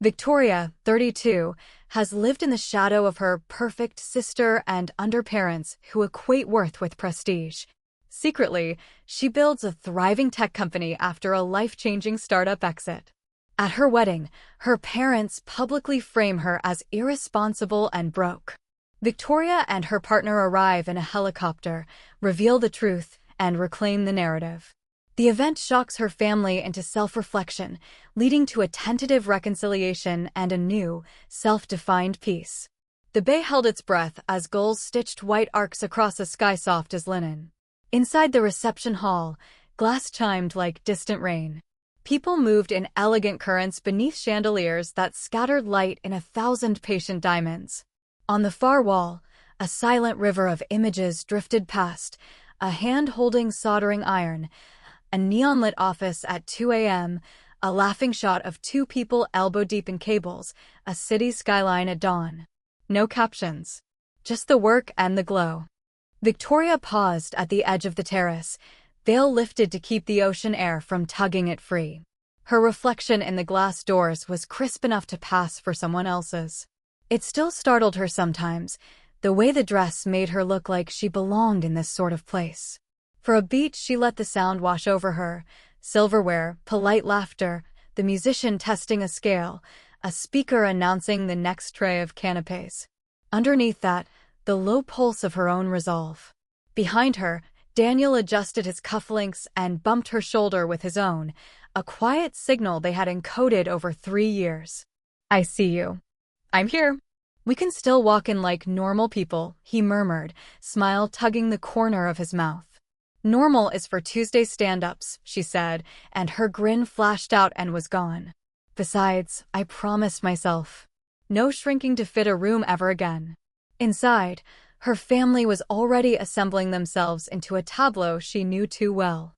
Victoria, 32, has lived in the shadow of her perfect sister and under parents who equate worth with prestige. Secretly, she builds a thriving tech company after a life-changing startup exit. At her wedding, her parents publicly frame her as irresponsible and broke. Victoria and her partner arrive in a helicopter, reveal the truth, and reclaim the narrative. The event shocks her family into self-reflection, leading to a tentative reconciliation and a new, self-defined peace. The bay held its breath as gulls stitched white arcs across a sky soft as linen. Inside the reception hall, glass chimed like distant rain. People moved in elegant currents beneath chandeliers that scattered light in 1,000 patient diamonds. On the far wall, a silent river of images drifted past, a hand holding soldering iron, a neon-lit office at 2 a.m., a laughing shot of two people elbow-deep in cables, a city skyline at dawn. No captions. Just the work and the glow. Victoria paused at the edge of the terrace, veil lifted to keep the ocean air from tugging it free. Her reflection in the glass doors was crisp enough to pass for someone else's. It still startled her sometimes, the way the dress made her look like she belonged in this sort of place. For a beat, she let the sound wash over her. Silverware, polite laughter, the musician testing a scale, a speaker announcing the next tray of canapés. Underneath that, the low pulse of her own resolve. Behind her, Daniel adjusted his cufflinks and bumped her shoulder with his own, a quiet signal they had encoded over 3 years. "I see you. I'm here. We can still walk in like normal people," he murmured, smile tugging the corner of his mouth. "Normal is for Tuesday stand-ups," she said, and her grin flashed out and was gone. "Besides, I promised myself. No shrinking to fit a room ever again." Inside, her family was already assembling themselves into a tableau she knew too well.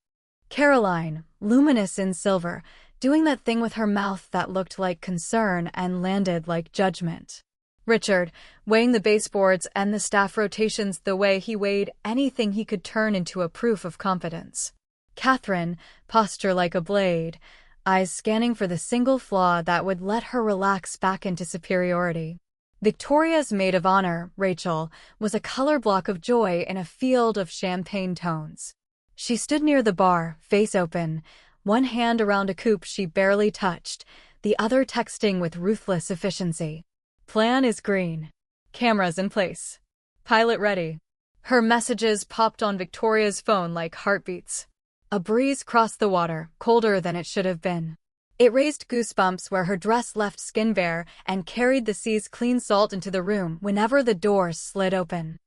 Caroline, luminous in silver, doing that thing with her mouth that looked like concern and landed like judgment. Richard, weighing the baseboards and the staff rotations the way he weighed anything he could turn into a proof of competence. Catherine, posture like a blade, eyes scanning for the single flaw that would let her relax back into superiority. Victoria's maid of honor, Rachel, was a color block of joy in a field of champagne tones. She stood near the bar, face open, one hand around a coupe she barely touched, the other texting with ruthless efficiency. "Plan is green. Cameras in place. Pilot ready." Her messages popped on Victoria's phone like heartbeats. A breeze crossed the water, colder than it should have been. It raised goosebumps where her dress left skin bare and carried the sea's clean salt into the room whenever the doors slid open.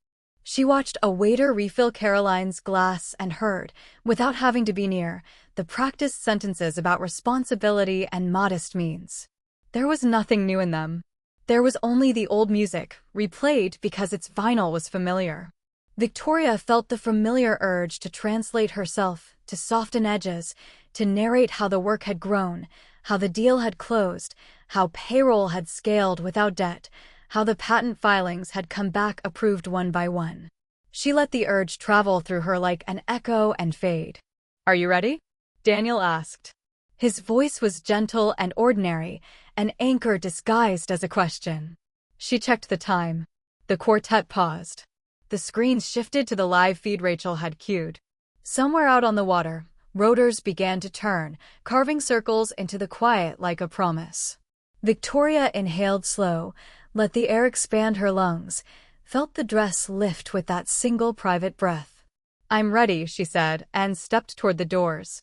She watched a waiter refill Caroline's glass and heard, without having to be near, the practiced sentences about responsibility and modest means. There was nothing new in them. There was only the old music, replayed because its vinyl was familiar. Victoria felt the familiar urge to translate herself, to soften edges, to narrate how the work had grown, how the deal had closed, how payroll had scaled without debt, how the patent filings had come back approved one by one. She let the urge travel through her like an echo and fade. "Are you ready?" Daniel asked. His voice was gentle and ordinary, an anchor disguised as a question. She checked the time. The quartet paused. The screens shifted to the live feed Rachel had cued. Somewhere out on the water, rotors began to turn, carving circles into the quiet like a promise. Victoria inhaled slow, let the air expand her lungs, felt the dress lift with that single private breath. "I'm ready," she said, and stepped toward the doors.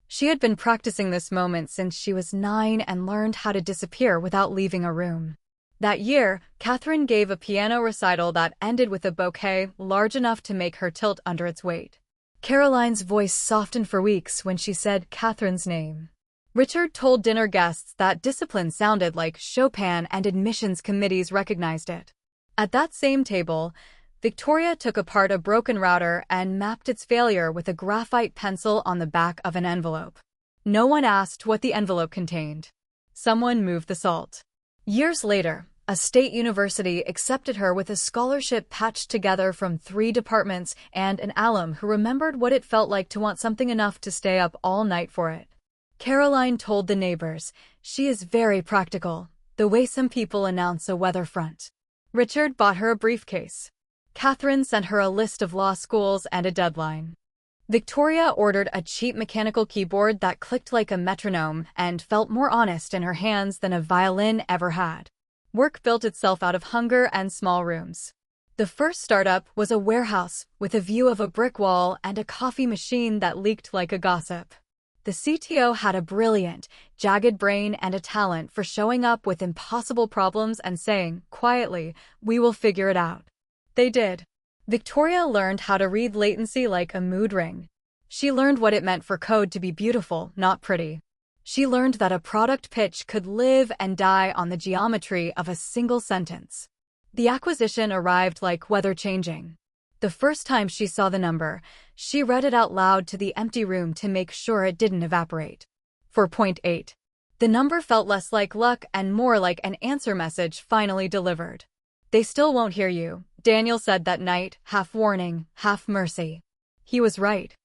She had been practicing this moment since she was 9 and learned how to disappear without leaving a room. That year, Catherine gave a piano recital that ended with a bouquet large enough to make her tilt under its weight. Caroline's voice softened for weeks when she said Catherine's name. Richard told dinner guests that discipline sounded like Chopin and admissions committees recognized it. At that same table, Victoria took apart a broken router and mapped its failure with a graphite pencil on the back of an envelope. No one asked what the envelope contained. Someone moved the salt. Years later, a state university accepted her with a scholarship patched together from 3 departments and an alum who remembered what it felt like to want something enough to stay up all night for it. Caroline told the neighbors, "She is very practical, the way some people announce a weather front. Richard bought her a briefcase. Catherine sent her a list of law schools and a deadline. Victoria ordered a cheap mechanical keyboard that clicked like a metronome and felt more honest in her hands than a violin ever had. Work built itself out of hunger and small rooms. The first startup was a warehouse with a view of a brick wall and a coffee machine that leaked like a gossip. The CTO had a brilliant, jagged brain and a talent for showing up with impossible problems and saying, quietly, "We will figure it out." They did. Victoria learned how to read latency like a mood ring. She learned what it meant for code to be beautiful, not pretty. She learned that a product pitch could live and die on the geometry of a single sentence. The acquisition arrived like weather changing. The first time she saw the number, she read it out loud to the empty room to make sure it didn't evaporate. 4.8. The number felt less like luck and more like an answer message finally delivered. "They still won't hear you," Daniel said that night, half warning, half mercy. He was right.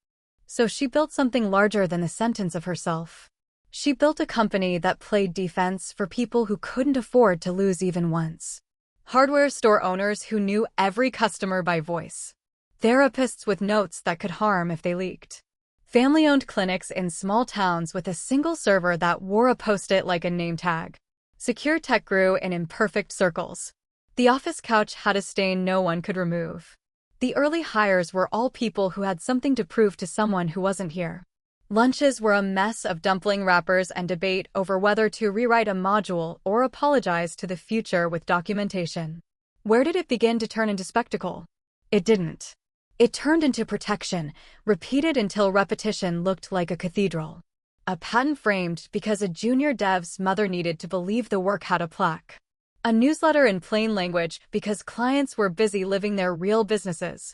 So she built something larger than the sentence of herself. She built a company that played defense for people who couldn't afford to lose even once. Hardware store owners who knew every customer by voice. Therapists with notes that could harm if they leaked. Family-owned clinics in small towns with a single server that wore a post-it like a name tag. Secure tech grew in imperfect circles. The office couch had a stain no one could remove. The early hires were all people who had something to prove to someone who wasn't here. Lunches were a mess of dumpling wrappers and debate over whether to rewrite a module or apologize to the future with documentation. Where did it begin to turn into spectacle? It didn't. It turned into protection, repeated until repetition looked like a cathedral. A patent framed because a junior dev's mother needed to believe the work had a plaque. A newsletter in plain language because clients were busy living their real businesses.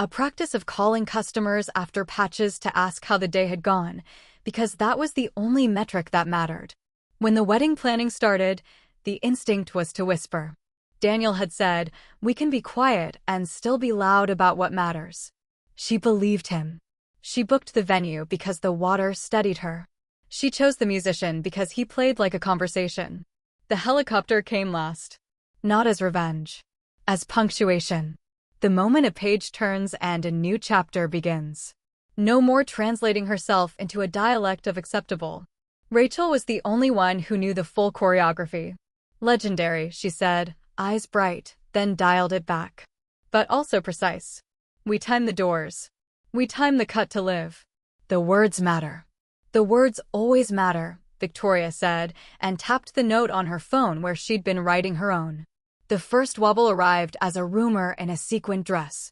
A practice of calling customers after patches to ask how the day had gone, because that was the only metric that mattered. When the wedding planning started, the instinct was to whisper. Daniel had said, "We can be quiet and still be loud about what matters." She believed him. She booked the venue because the water steadied her. She chose the musician because he played like a conversation. The helicopter came last. Not as revenge. As punctuation. The moment a page turns and a new chapter begins. No more translating herself into a dialect of acceptable. Rachel was the only one who knew the full choreography. "Legendary," she said, eyes bright, then dialed it back. "But also precise. We time the doors. We time the cut to live. The words matter." "The words always matter," Victoria said, and tapped the note on her phone where she'd been writing her own. The first wobble arrived as a rumor in a sequined dress.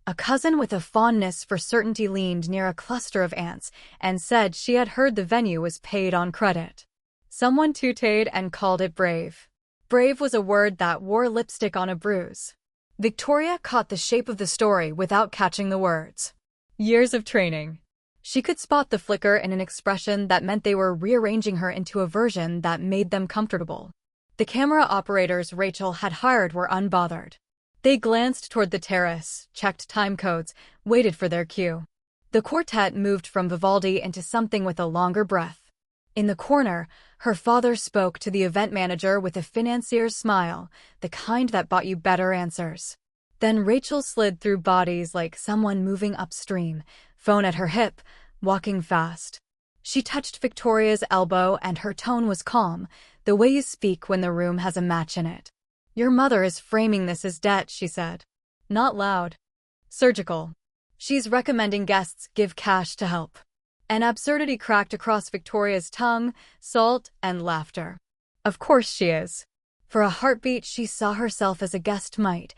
A cousin with a fondness for certainty leaned near a cluster of ants and said she had heard the venue was paid on credit. Someone tooted and called it brave. Brave was a word that wore lipstick on a bruise. Victoria caught the shape of the story without catching the words. Years of training. She could spot the flicker in an expression that meant they were rearranging her into a version that made them comfortable. The camera operators Rachel had hired were unbothered. They glanced toward the terrace, checked time codes, waited for their cue. The quartet moved from Vivaldi into something with a longer breath. In the corner, her father spoke to the event manager with a financier's smile, the kind that bought you better answers. Then Rachel slid through bodies like someone moving upstream, phone at her hip, walking fast. She touched Victoria's elbow and her tone was calm, the way you speak when the room has a match in it. "Your mother is framing this as debt," she said. Not loud. Surgical. "She's recommending guests give cash to help." An absurdity cracked across Victoria's tongue, salt and laughter. Of course she is. For a heartbeat she saw herself as a guest might.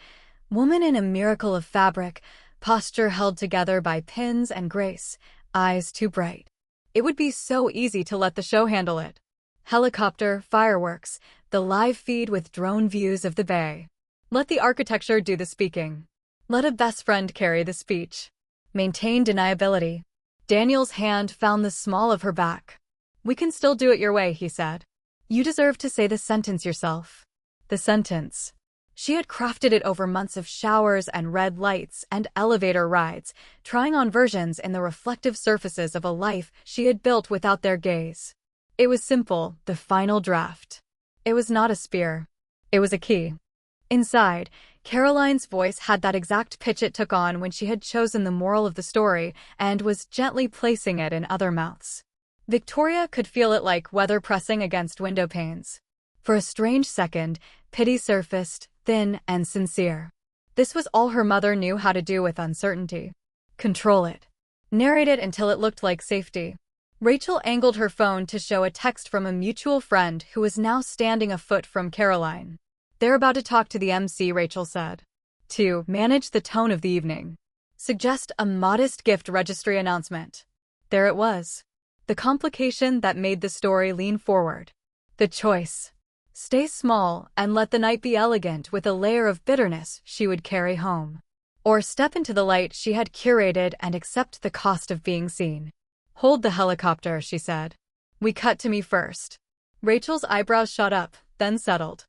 Woman in a miracle of fabric, posture held together by pins and grace, eyes too bright. It would be so easy to let the show handle it. Helicopter, fireworks, the live feed with drone views of the bay. Let the architecture do the speaking. Let a best friend carry the speech. Maintain deniability. Daniel's hand found the small of her back. "We can still do it your way," he said. "You deserve to say the sentence yourself." The sentence. She had crafted it over months of showers and red lights and elevator rides, trying on versions in the reflective surfaces of a life she had built without their gaze. It was simple, the final draft. It was not a spear. It was a key. Inside, Caroline's voice had that exact pitch it took on when she had chosen the moral of the story and was gently placing it in other mouths. Victoria could feel it like weather pressing against window panes. For a strange second, pity surfaced, thin and sincere. This was all her mother knew how to do with uncertainty. Control it. Narrate it until it looked like safety. Rachel angled her phone to show a text from a mutual friend who was now standing a foot from Caroline. "They're about to talk to the MC," Rachel said. "To manage the tone of the evening. Suggest a modest gift registry announcement." There it was. The complication that made the story lean forward. The choice. Stay small and let the night be elegant with a layer of bitterness she would carry home. Or step into the light she had curated and accept the cost of being seen. "Hold the helicopter," she said. "We cut to me first." Rachel's eyebrows shot up, then settled.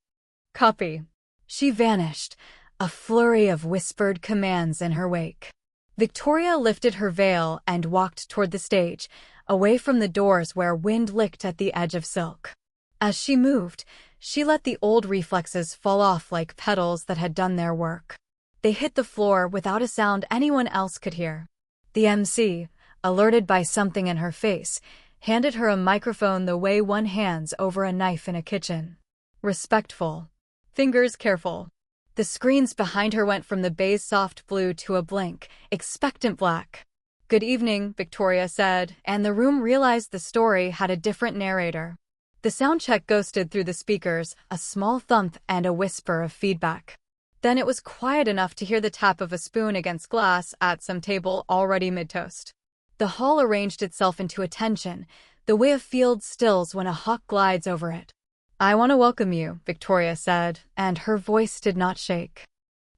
"Copy." She vanished, a flurry of whispered commands in her wake. Victoria lifted her veil and walked toward the stage, away from the doors where wind licked at the edge of silk. As she moved, she let the old reflexes fall off like petals that had done their work. They hit the floor without a sound anyone else could hear. The MC, alerted by something in her face, handed her a microphone the way one hands over a knife in a kitchen. Respectful. Fingers careful. The screens behind her went from the beige soft blue to a blank, expectant black. "Good evening," Victoria said, and the room realized the story had a different narrator. The sound check ghosted through the speakers, a small thump and a whisper of feedback. Then it was quiet enough to hear the tap of a spoon against glass at some table already mid-toast. The hall arranged itself into attention, the way a field stills when a hawk glides over it. "I want to welcome you," Victoria said, and her voice did not shake.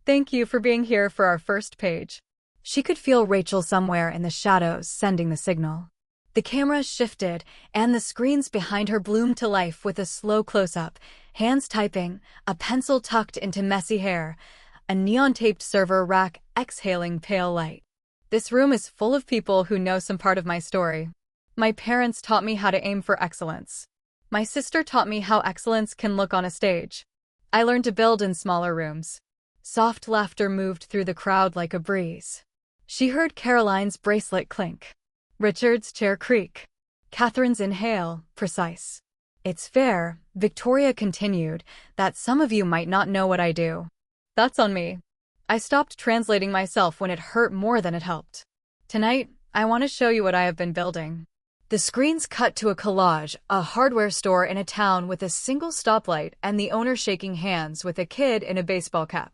"Thank you for being here for our first page." She could feel Rachel somewhere in the shadows sending the signal. The camera shifted, and the screens behind her bloomed to life with a slow close-up, hands typing, a pencil tucked into messy hair, a neon-taped server rack exhaling pale light. "This room is full of people who know some part of my story. My parents taught me how to aim for excellence. My sister taught me how excellence can look on a stage. I learned to build in smaller rooms." Soft laughter moved through the crowd like a breeze. She heard Caroline's bracelet clink. Richard's chair creak. Catherine's inhale, precise. "It's fair," Victoria continued, "that some of you might not know what I do. That's on me. I stopped translating myself when it hurt more than it helped. Tonight, I want to show you what I have been building." The screens cut to a collage, a hardware store in a town with a single stoplight and the owner shaking hands with a kid in a baseball cap.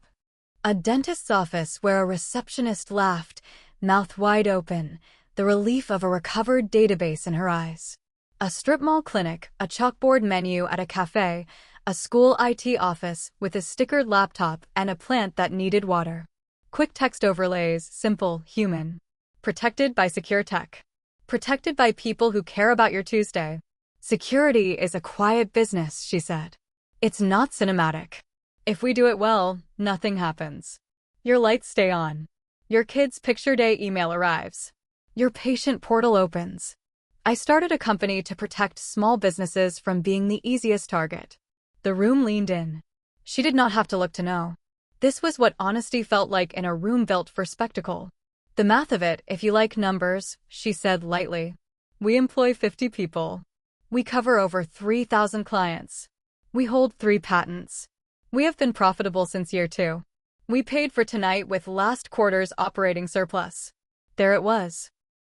A dentist's office where a receptionist laughed, mouth wide open, the relief of a recovered database in her eyes. A strip mall clinic, a chalkboard menu at a cafe, a school IT office with a stickered laptop and a plant that needed water. Quick text overlays, simple, human. Protected by secure tech. Protected by people who care about your Tuesday. "Security is a quiet business," she said. "It's not cinematic. If we do it well, nothing happens. Your lights stay on. Your kid's picture day email arrives. Your patient portal opens. I started a company to protect small businesses from being the easiest target." The room leaned in. She did not have to look to know. This was what honesty felt like in a room built for spectacle. "The math of it, if you like numbers," she said lightly. "We employ 50 people. We cover over 3,000 clients. We hold 3 patents. We have been profitable since year 2. We paid for tonight with last quarter's operating surplus." There it was.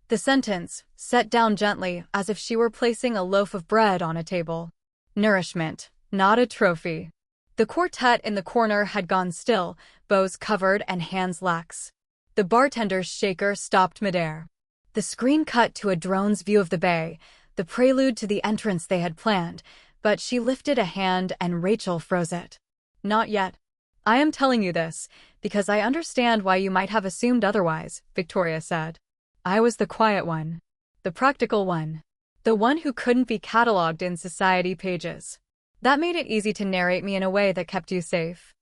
The sentence, set down gently as if she were placing a loaf of bread on a table. Nourishment, not a trophy. The quartet in the corner had gone still, bows covered and hands lax. The bartender's shaker stopped midair. The screen cut to a drone's view of the bay, the prelude to the entrance they had planned, but she lifted a hand and Rachel froze it. "Not yet. I am telling you this, because I understand why you might have assumed otherwise," Victoria said. "I was the quiet one. The practical one. The one who couldn't be catalogued in society pages. That made it easy to narrate me in a way that kept you safe.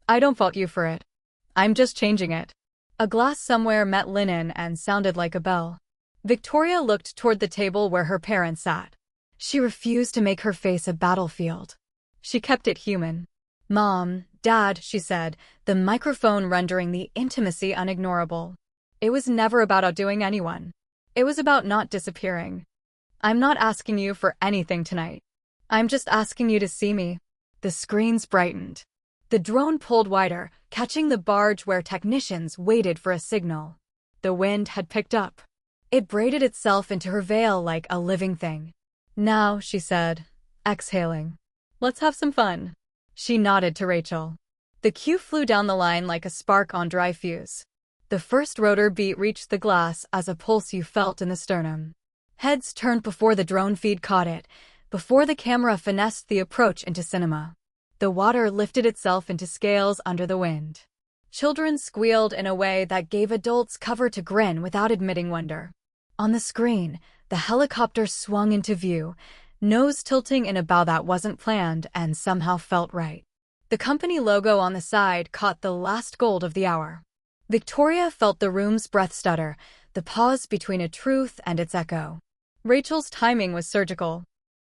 I don't fault you for it. I'm just changing it." A glass somewhere met linen and sounded like a bell. Victoria looked toward the table where her parents sat. She refused to make her face a battlefield. She kept it human. "Mom, Dad," she said, the microphone rendering the intimacy unignorable. It was never about outdoing anyone. It was about not disappearing. "I'm not asking you for anything tonight. I'm just asking you to see me." The screens brightened. The drone pulled wider, catching the barge where technicians waited for a signal. The wind had picked up. It braided itself into her veil like a living thing. "Now," she said, exhaling. "Let's have some fun." She nodded to Rachel. The cue flew down the line like a spark on dry fuse. The first rotor beat reached the glass as a pulse you felt in the sternum. Heads turned before the drone feed caught it, before the camera finessed the approach into cinema. The water lifted itself into scales under the wind. Children squealed in a way that gave adults cover to grin without admitting wonder. On the screen, the helicopter swung into view, nose tilting in a bow that wasn't planned and somehow felt right. The company logo on the side caught the last gold of the hour. Victoria felt the room's breath stutter, the pause between a truth and its echo. Rachel's timing was surgical.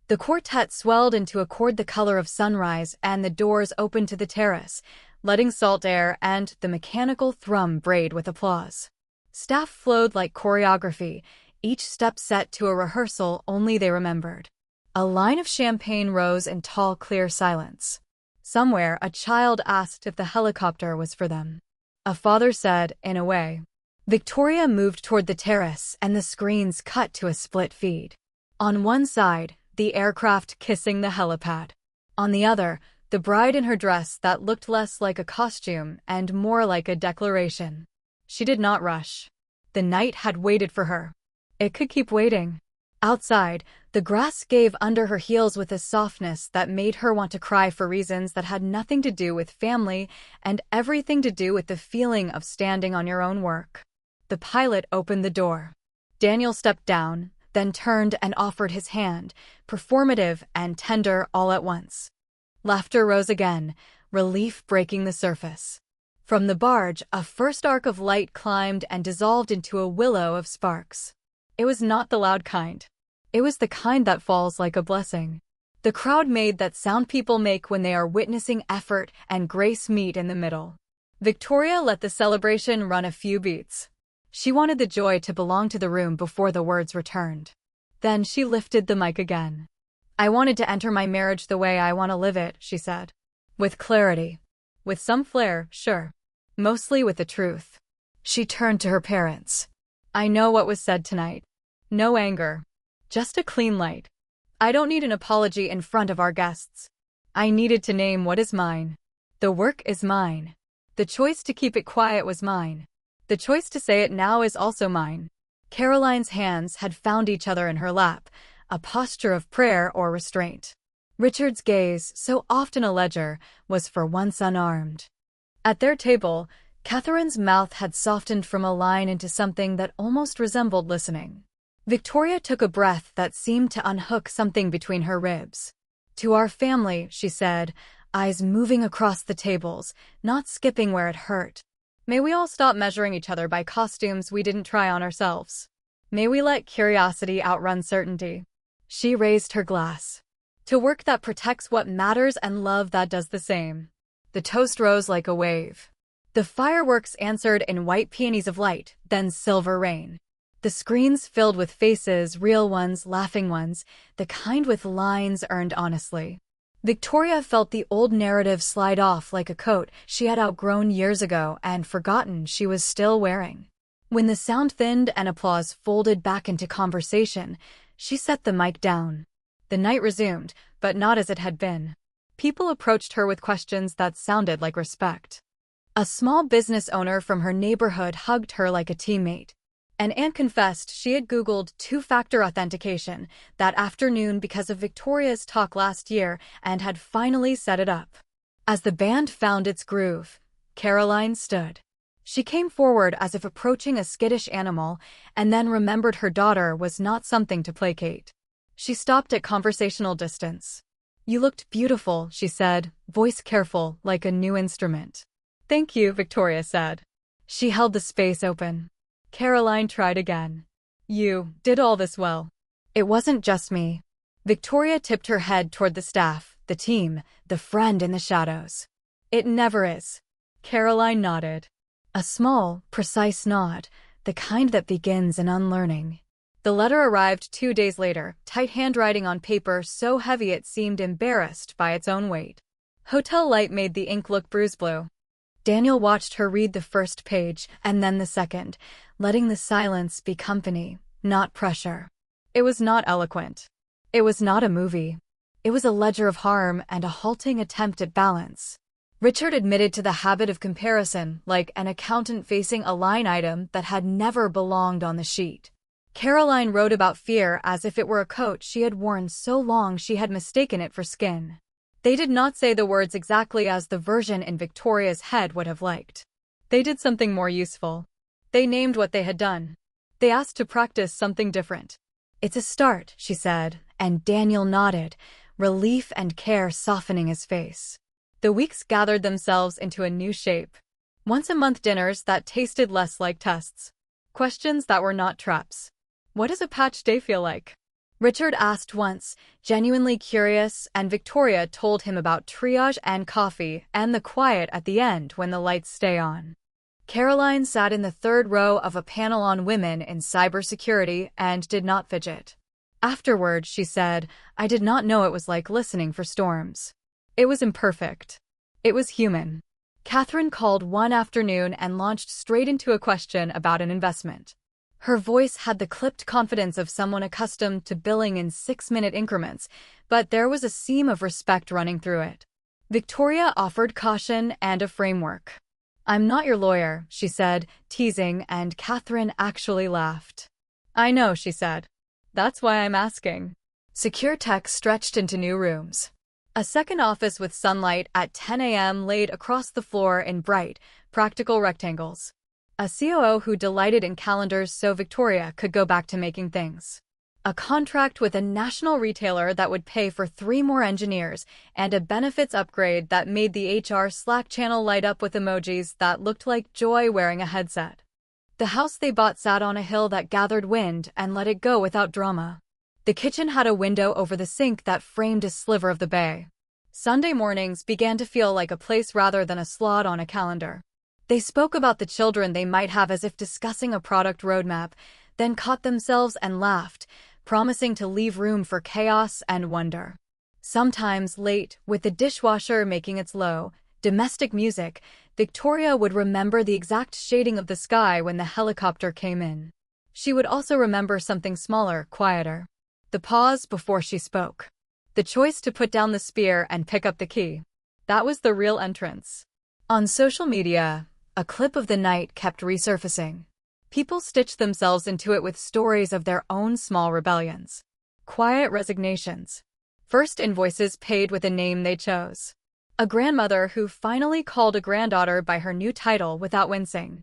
The quartet swelled into a chord the color of sunrise, and the doors opened to the terrace, letting salt air and the mechanical thrum braid with applause. Staff flowed like choreography, each step set to a rehearsal only they remembered. A line of champagne rose in tall, clear silence. Somewhere, a child asked if the helicopter was for them. A father said, in a way. Victoria moved toward the terrace, and the screens cut to a split feed. On one side, the aircraft kissing the helipad. On the other, the bride in her dress that looked less like a costume and more like a declaration. She did not rush. The night had waited for her. It could keep waiting. Outside, the grass gave under her heels with a softness that made her want to cry for reasons that had nothing to do with family and everything to do with the feeling of standing on your own work. The pilot opened the door. Daniel stepped down, then turned and offered his hand, performative and tender all at once. Laughter rose again, relief breaking the surface. From the barge, a first arc of light climbed and dissolved into a willow of sparks. It was not the loud kind. It was the kind that falls like a blessing. The crowd made that sound people make when they are witnessing effort and grace meet in the middle. Victoria let the celebration run a few beats. She wanted the joy to belong to the room before the words returned. Then she lifted the mic again. "I wanted to enter my marriage the way I want to live it," she said. With clarity. With some flair, sure. Mostly with the truth. She turned to her parents. "I know what was said tonight. No anger. Just a clean light. I don't need an apology in front of our guests. I needed to name what is mine. The work is mine. The choice to keep it quiet was mine. The choice to say it now is also mine." Caroline's hands had found each other in her lap, a posture of prayer or restraint. Richard's gaze, so often a ledger, was for once unarmed. At their table, Catherine's mouth had softened from a line into something that almost resembled listening. Victoria took a breath that seemed to unhook something between her ribs. "To our family," she said, eyes moving across the tables, not skipping where it hurt. "May we all stop measuring each other by costumes we didn't try on ourselves. May we let curiosity outrun certainty." She raised her glass. "To work that protects what matters and love that does the same." The toast rose like a wave. The fireworks answered in white peonies of light, then silver rain. The screens filled with faces, real ones, laughing ones, the kind with lines earned honestly. Victoria felt the old narrative slide off like a coat she had outgrown years ago and forgotten she was still wearing. When the sound thinned and applause folded back into conversation, she set the mic down. The night resumed, but not as it had been. People approached her with questions that sounded like respect. A small business owner from her neighborhood hugged her like a teammate. An aunt confessed she had Googled two-factor authentication that afternoon because of Victoria's talk last year and had finally set it up. As the band found its groove, Caroline stood. She came forward as if approaching a skittish animal and then remembered her daughter was not something to placate. She stopped at conversational distance. "You looked beautiful," she said, voice careful like a new instrument. "Thank you," Victoria said. She held the space open. Caroline tried again. "You did all this well." "It wasn't just me." Victoria tipped her head toward the staff, the team, the friend in the shadows. It never is. Caroline nodded. A small, precise nod, the kind that begins in unlearning. The letter arrived 2 days later, tight handwriting on paper so heavy it seemed embarrassed by its own weight. Hotel light made the ink look bruise blue. Daniel watched her read the first page and then the second, letting the silence be company, not pressure. It was not eloquent. It was not a movie. It was a ledger of harm and a halting attempt at balance. Richard admitted to the habit of comparison, like an accountant facing a line item that had never belonged on the sheet. Caroline wrote about fear as if it were a coat she had worn so long she had mistaken it for skin. They did not say the words exactly as the version in Victoria's head would have liked. They did something more useful. They named what they had done. They asked to practice something different. "It's a start," she said, and Daniel nodded, relief and care softening his face. The weeks gathered themselves into a new shape. Once-a-month dinners that tasted less like tests. Questions that were not traps. "What does a patch day feel like?" Richard asked once, genuinely curious, and Victoria told him about triage and coffee and the quiet at the end when the lights stay on. Caroline sat in the third row of a panel on women in cybersecurity and did not fidget. Afterward, she said, "I did not know it was like listening for storms. It was imperfect. It was human." Catherine called one afternoon and launched straight into a question about an investment. Her voice had the clipped confidence of someone accustomed to billing in 6-minute increments, but there was a seam of respect running through it. Victoria offered caution and a framework. "I'm not your lawyer," she said, teasing, and Catherine actually laughed. "I know," she said. "That's why I'm asking." Secure tech stretched into new rooms. A second office with sunlight at 10 a.m. laid across the floor in bright, practical rectangles. A COO who delighted in calendars so Victoria could go back to making things. A contract with a national retailer that would pay for 3 more engineers, and a benefits upgrade that made the HR Slack channel light up with emojis that looked like Joy wearing a headset. The house they bought sat on a hill that gathered wind and let it go without drama. The kitchen had a window over the sink that framed a sliver of the bay. Sunday mornings began to feel like a place rather than a slot on a calendar. They spoke about the children they might have as if discussing a product roadmap, then caught themselves and laughed, promising to leave room for chaos and wonder. Sometimes late, with the dishwasher making its low, domestic music, Victoria would remember the exact shading of the sky when the helicopter came in. She would also remember something smaller, quieter. The pause before she spoke. The choice to put down the spear and pick up the key. That was the real entrance. On social media, a clip of the night kept resurfacing. People stitched themselves into it with stories of their own small rebellions. Quiet resignations. First invoices paid with a name they chose. A grandmother who finally called a granddaughter by her new title without wincing.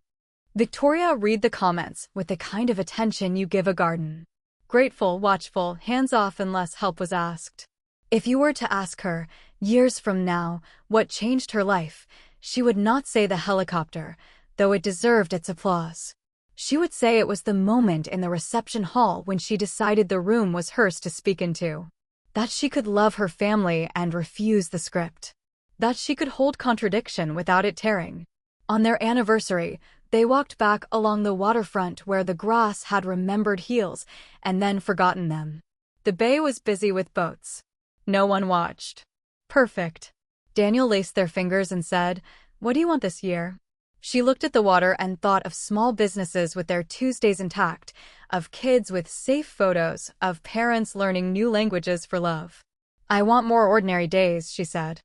Victoria read the comments with the kind of attention you give a garden. Grateful, watchful, hands-off unless help was asked. If you were to ask her, years from now, what changed her life, she would not say the helicopter, though it deserved its applause. She would say it was the moment in the reception hall when she decided the room was hers to speak into. That she could love her family and refuse the script. That she could hold contradiction without it tearing. On their anniversary, they walked back along the waterfront where the grass had remembered heels and then forgotten them. The bay was busy with boats. No one watched. Perfect. Daniel laced their fingers and said, "What do you want this year?" She looked at the water and thought of small businesses with their Tuesdays intact, of kids with safe photos, of parents learning new languages for love. "I want more ordinary days," she said.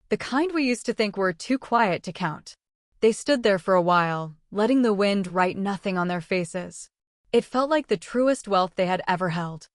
The kind we used to think were too quiet to count. They stood there for a while, letting the wind write nothing on their faces. It felt like the truest wealth they had ever held.